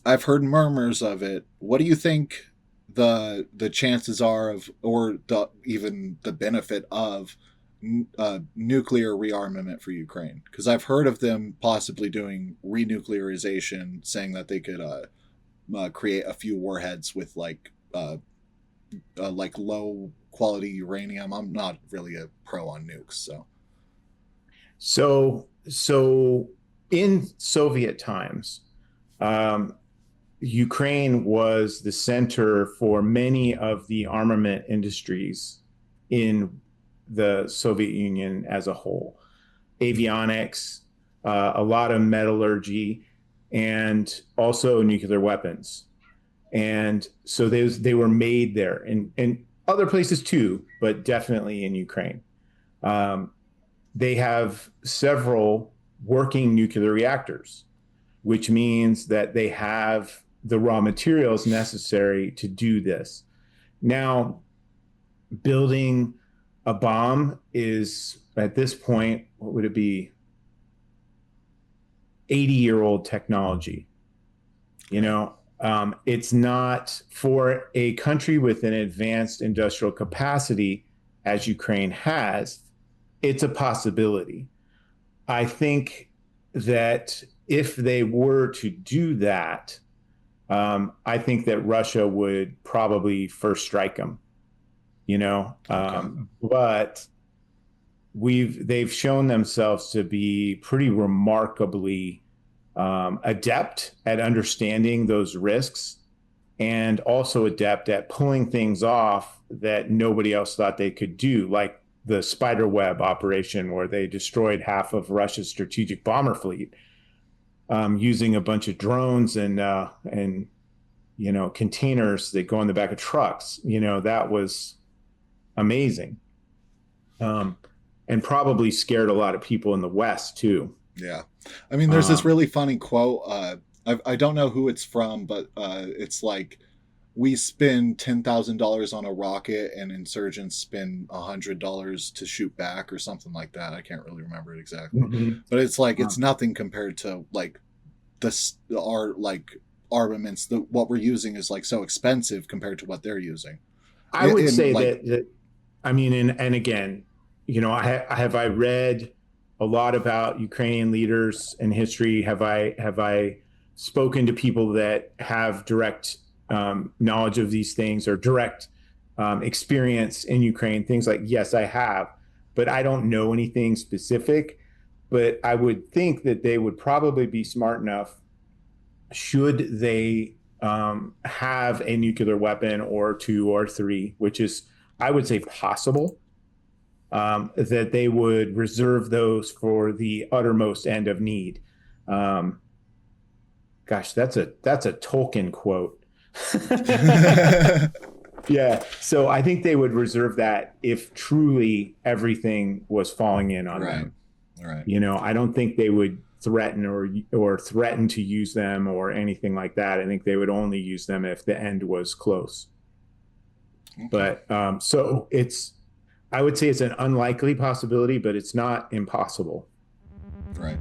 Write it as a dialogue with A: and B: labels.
A: I've heard murmurs of it. What do you think the chances are of, or even the benefit of nuclear rearmament for Ukraine? Because I've heard of them possibly doing renuclearization, saying that they could create a few warheads with like low quality uranium. I'm not really a pro on nukes, so
B: So in Soviet times, um, Ukraine was the center for many of the armament industries in the Soviet Union as a whole. Avionics, a lot of metallurgy, and also nuclear weapons. And so they were made there and other places too, but definitely in Ukraine. Um, they have several working nuclear reactors, which means that they have the raw materials necessary to do this. Now, building a bomb is at this point, what would it be? 80-year-old technology. You
A: right.
B: know, it's not for a country with an advanced industrial capacity as Ukraine has, it's a possibility. I think that if they were to do that, I think that Russia would probably first strike them,
A: Okay.
B: but they've shown themselves to be pretty remarkably adept at understanding those risks and also adept at pulling things off that nobody else thought they could do, like the spider web operation where they destroyed half of Russia's strategic bomber fleet using a bunch of drones and containers that go on the back of trucks. That was amazing, and probably scared a lot of people in the West too.
A: Yeah. I mean, there's this
B: Um,
A: really funny quote. I don't know who it's from, but it's like, we spend $10,000 on a rocket and insurgents spend $100 to shoot back, or something like that. I can't really remember it exactly,
B: mhm.
A: but it's like it's nothing compared to like this our like armaments. The what we're using is like so expensive compared to what they're using.
B: I would
A: In
B: say
A: like
B: that I mean, and again, I read a lot about Ukrainian leaders and history. Have I spoken to people that have direct knowledge of these things or direct experience in Ukraine? Things like yes, I have, but I don't know anything specific. But I would think that they would probably be smart enough should they have a nuclear weapon or two or three, which is, I would say, possible, that they would reserve those for the uttermost end of need. Um, Gosh, that's a Tolkien quote. Yeah, so I think they would reserve that if truly everything was falling in on
A: right,
B: them.
A: right.
B: I don't think they would threaten or threaten to use them or anything like that. I think they would only use them if the end was close.
A: Okay,
B: But so I would say it's an unlikely possibility, but it's not impossible.
A: right.